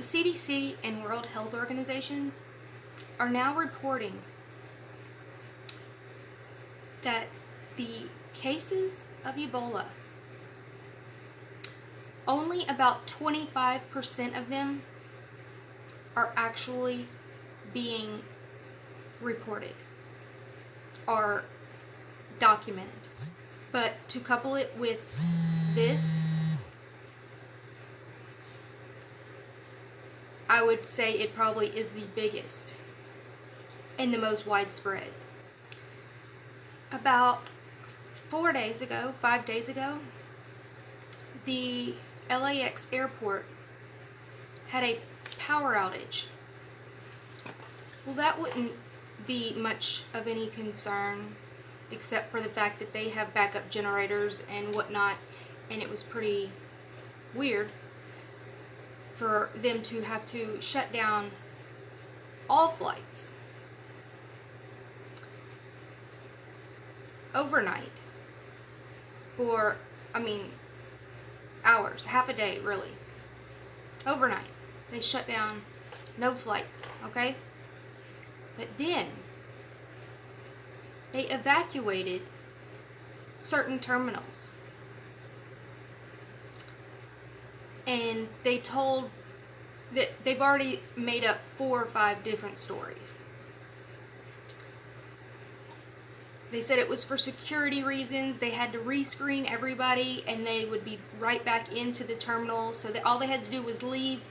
The CDC and World Health Organization are now reporting that the cases of Ebola, only about 25% of them are actually being reported or documented. But to couple it with this, I would say it probably is the biggest and the most widespread. About 5 days ago, the LAX airport had a power outage. Well, that wouldn't be much of any concern, except for the fact that they have backup generators and whatnot, and it was pretty weird for them to have to shut down all flights overnight for, hours, half a day really. Overnight, they shut down no flights, okay? But then they evacuated certain terminals. And they told that they've already made up 4 or 5 different stories. They said it was for security reasons. They had to rescreen everybody and they would be right back into the terminal, so that all they had to do was leave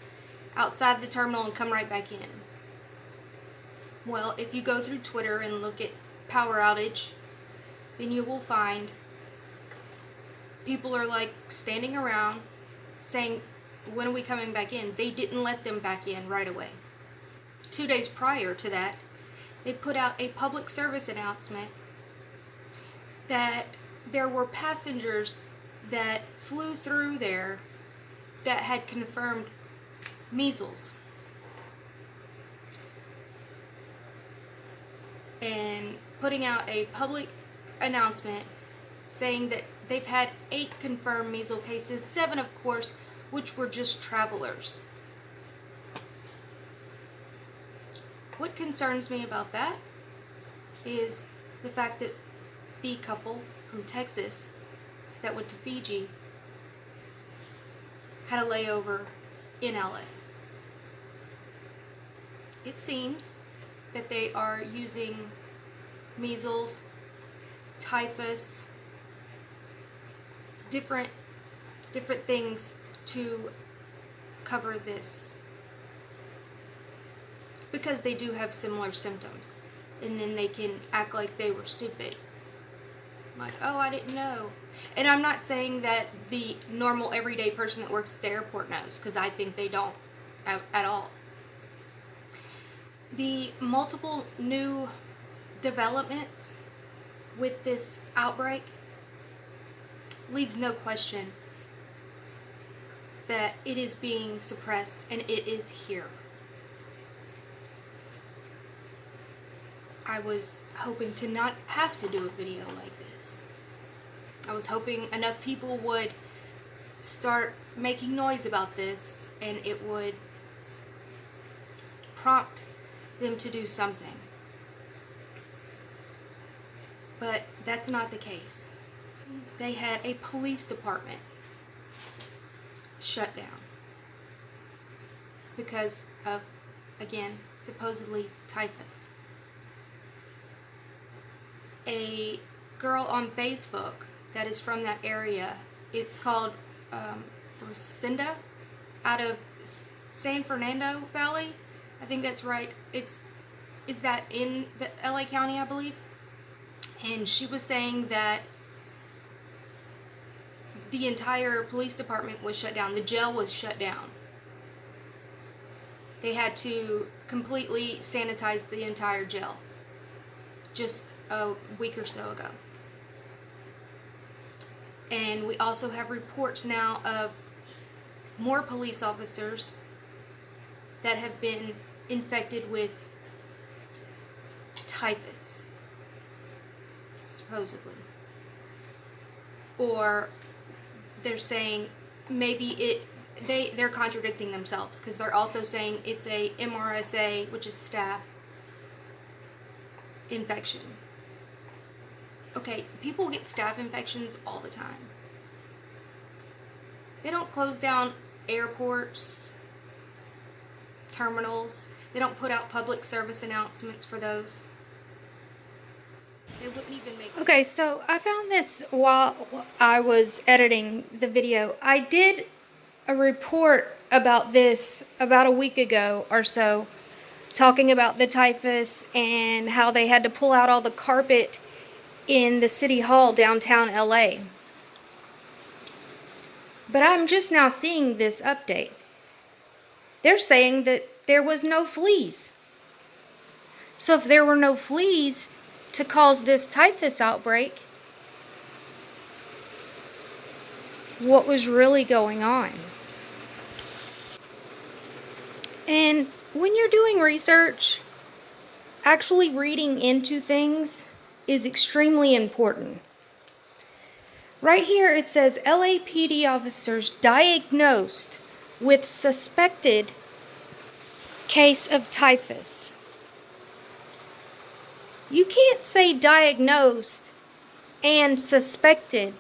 outside the terminal and come right back in. Well, if you go through Twitter and look at power outage, then you will find people are like standing around saying, when are we coming back in? They didn't let them back in right away. 2 days prior to that, they put out a public service announcement that there were passengers that flew through there that had confirmed measles. And putting out a public announcement saying that they've had 8 confirmed measles cases, 7 of course, which were just travelers. What concerns me about that is the fact that the couple from Texas that went to Fiji had a layover in LA. It seems that they are using measles, typhus, different things to cover this, because they do have similar symptoms, and then they can act like they were stupid. Like, oh, I didn't know. And I'm not saying that the normal everyday person that works at the airport knows, because I think they don't at all. The multiple new developments with this outbreak leaves no question that it is being suppressed and it is here. I was hoping to not have to do a video like this. I was hoping enough people would start making noise about this and it would prompt them to do something. But that's not the case. They had a police department shut down because of, again, supposedly typhus. A girl on Facebook that is from that area, it's called Resenda, out of San Fernando Valley. I think that's right. Is that in the LA County, I believe? And she was saying that the entire police department was shut down. The jail was shut down. They had to completely sanitize the entire jail just a week or so ago. And we also have reports now of more police officers that have been infected with typhus, supposedly. Or they're saying maybe they're contradicting themselves, because they're also saying it's a MRSA, which is staph infection. Okay, people get staph infections all the time. They don't close down airports, terminals. They don't put out public service announcements for those. They wouldn't even make... Okay, so I found this while I was editing the video. I did a report about this about a week ago or so, talking about the typhus and how they had to pull out all the carpet in the city hall downtown LA. But I'm just now seeing this update. They're saying that there was no fleas. So if there were no fleas to cause this typhus outbreak, what was really going on? And when you're doing research, actually reading into things is extremely important. Right here it says LAPD officers diagnosed with suspected case of typhus. You can't say diagnosed and suspected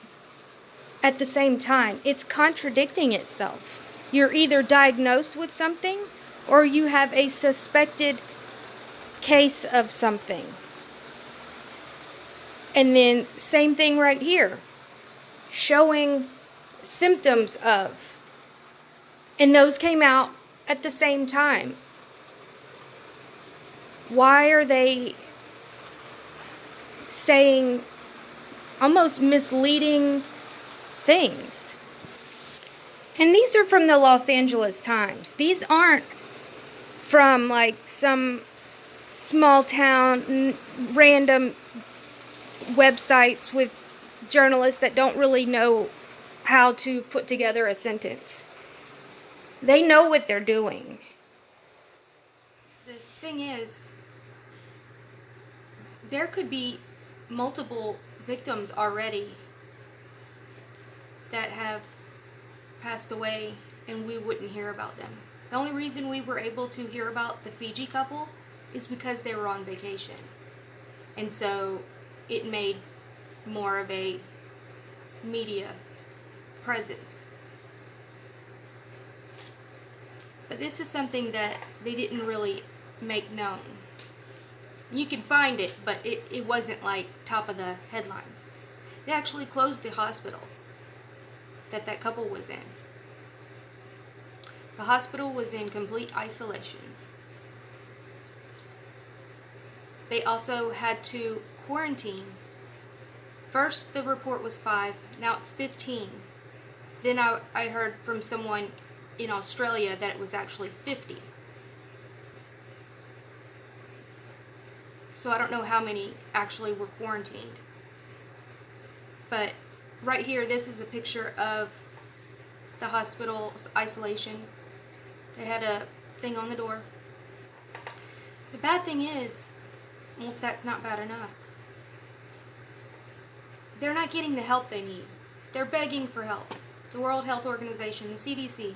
at the same time. It's contradicting itself. You're either diagnosed with something or you have a suspected case of something. And then same thing right here, showing symptoms of. And those came out at the same time. Why are they saying almost misleading things? And these are from the Los Angeles Times. These aren't from like some small town random websites with journalists that don't really know how to put together a sentence. They know what they're doing. The thing is, there could be multiple victims already that have passed away and we wouldn't hear about them. The only reason we were able to hear about the Fiji couple is because they were on vacation. And so it made more of a media presence. But this is something that they didn't really make known. You can find it, but it wasn't like top of the headlines. They actually closed the hospital that couple was in. The hospital was in complete isolation. They also had to quarantine. First the report was 5, now it's 15. Then I heard from someone in Australia that it was actually 50. So I don't know how many actually were quarantined. But right here, this is a picture of the hospital's isolation. They had a thing on the door. The bad thing is, well, if that's not bad enough, they're not getting the help they need. They're begging for help. The World Health Organization, the CDC,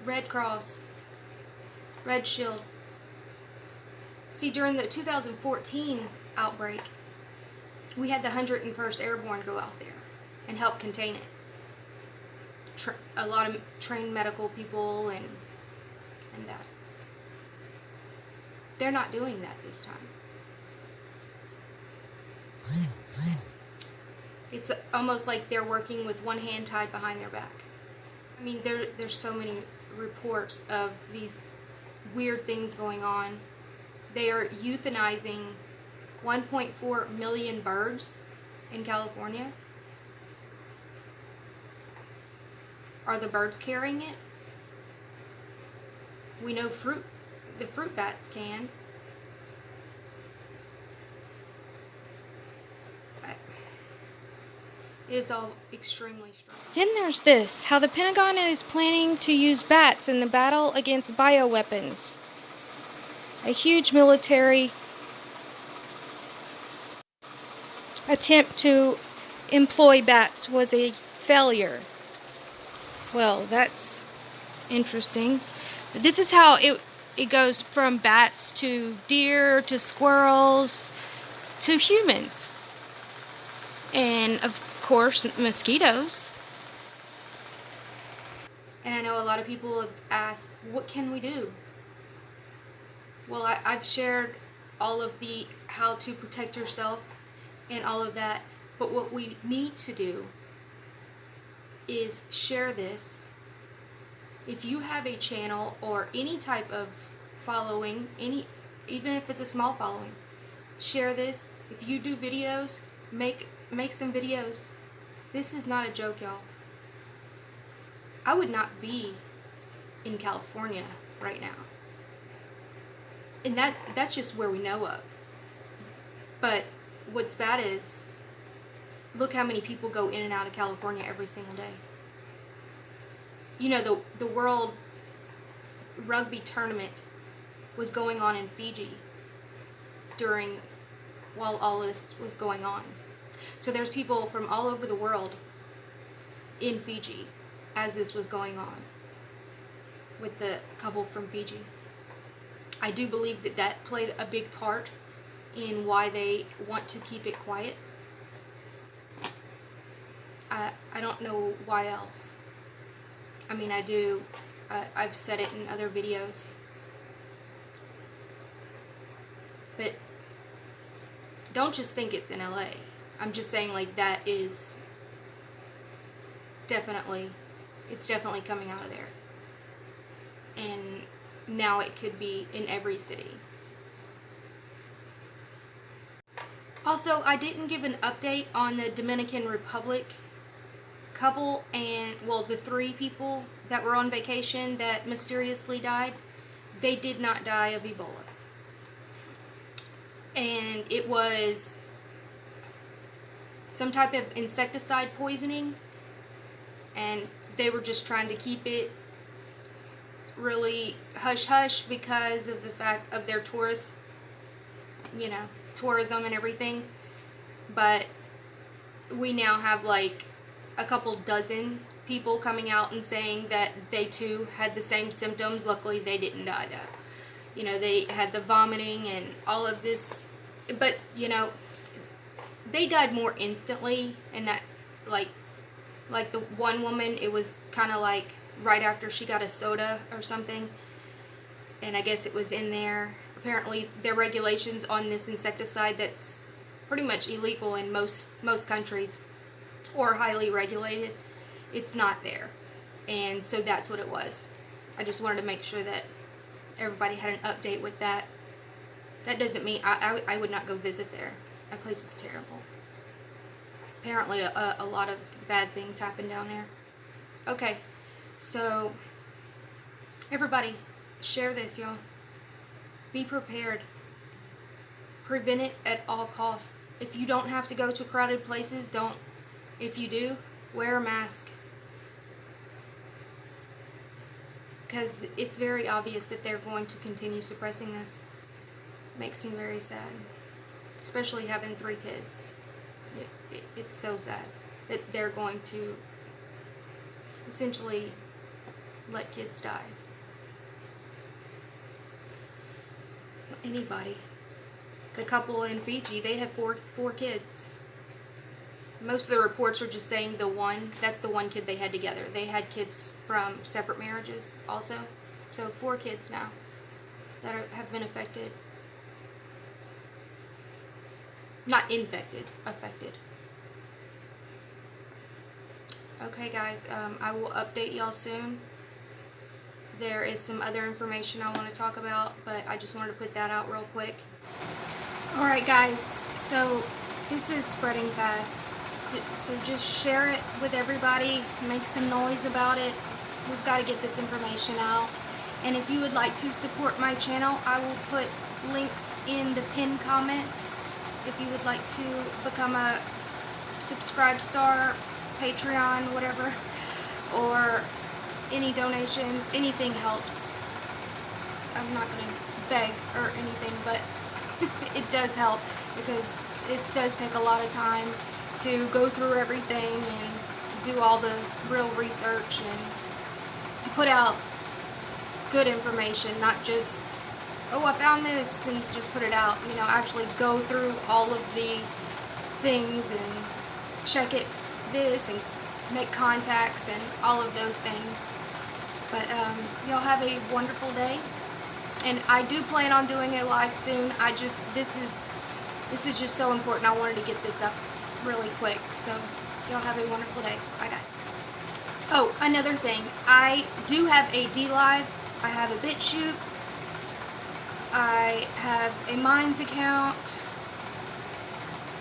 Red Cross, Red Shield. See, during the 2014 outbreak, we had the 101st Airborne go out there and help contain it. A lot of trained medical people and that. They're not doing that this time. It's almost like they're working with one hand tied behind their back. I mean, there's so many reports of these weird things going on. They are euthanizing 1.4 million birds in California. Are the birds carrying it? We know the fruit bats can. It is all extremely strong. Then there's this, how the Pentagon is planning to use bats in the battle against bioweapons. A huge military attempt to employ bats was a failure. Well, that's interesting. This is how it goes from bats to deer to squirrels to humans. And of course, mosquitoes. And I know a lot of people have asked, what can we do? Well, I've shared all of the how to protect yourself and all of that. But what we need to do is share this. If you have a channel or any type of following, even if it's a small following, share this. If you do videos, make some videos. This is not a joke, y'all. I would not be in California right now. And that's just where we know of. But what's bad is, look how many people go in and out of California every single day. You know, the World Rugby Tournament was going on in Fiji while all this was going on. So there's people from all over the world in Fiji as this was going on with the couple from Fiji. I do believe that played a big part in why they want to keep it quiet. I don't know why else. I mean, I do. I've said it in other videos. But don't just think it's in LA. I'm just saying, like, that is definitely, it's definitely coming out of there. And now it could be in every city. Also, I didn't give an update on the Dominican Republic couple and, well, the 3 people that were on vacation that mysteriously died. They did not die of Ebola. And it was some type of insecticide poisoning, and they were just trying to keep it really hush-hush because of the fact of their tourism and everything. But we now have like a couple dozen people coming out and saying that they too had the same symptoms. Luckily they didn't die though. You know, they had the vomiting and all of this, but you know, they died more instantly. And that, like the one woman, it was kind of like right after she got a soda or something, and I guess it was in there. Apparently there are regulations on this insecticide that's pretty much illegal in most countries, or highly regulated. It's not there, and so that's what it was. I just wanted to make sure that everybody had an update with that. That doesn't mean I would not go visit there. That place is terrible. Apparently a lot of bad things happen down there. Okay, so everybody, share this, y'all. Be prepared. Prevent it at all costs. If you don't have to go to crowded places, don't. If you do, wear a mask. Because it's very obvious that they're going to continue suppressing this. Makes me very sad. Especially having 3 kids. It's so sad that they're going to essentially let kids die. Anybody. The couple in Fiji, they have four kids. Most of the reports are just saying that's the one kid they had together. They had kids from separate marriages also. So 4 kids now that have been affected. Not infected, affected. Okay guys, I will update y'all soon. There is some other information I want to talk about, but I just wanted to put that out real quick. Alright guys, so this is spreading fast. So just share it with everybody, make some noise about it. We've got to get this information out. And if you would like to support my channel, I will put links in the pinned comments. If you would like to become a subscribe star, Patreon, whatever, or any donations, anything helps. I'm not going to beg or anything, but it does help because this does take a lot of time to go through everything and do all the real research and to put out good information, not just, oh, I found this and just put it out. You know, actually go through all of the things and check it, this, and make contacts and all of those things. But y'all have a wonderful day, and I do plan on doing a live soon. This is just so important. I wanted to get this up really quick. So y'all have a wonderful day. Bye, guys. Oh, another thing, I do have a DLive. I have a BitChute. I have a Minds account.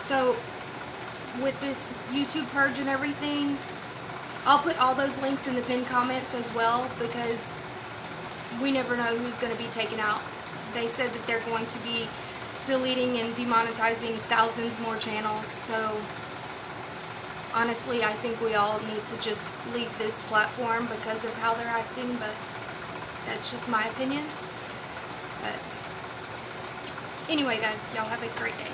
So with this YouTube purge and everything, I'll put all those links in the pinned comments as well, because we never know who's going to be taken out. They said that they're going to be deleting and demonetizing thousands more channels, so honestly I think we all need to just leave this platform because of how they're acting, but that's just my opinion. But anyway, guys, y'all have a great day.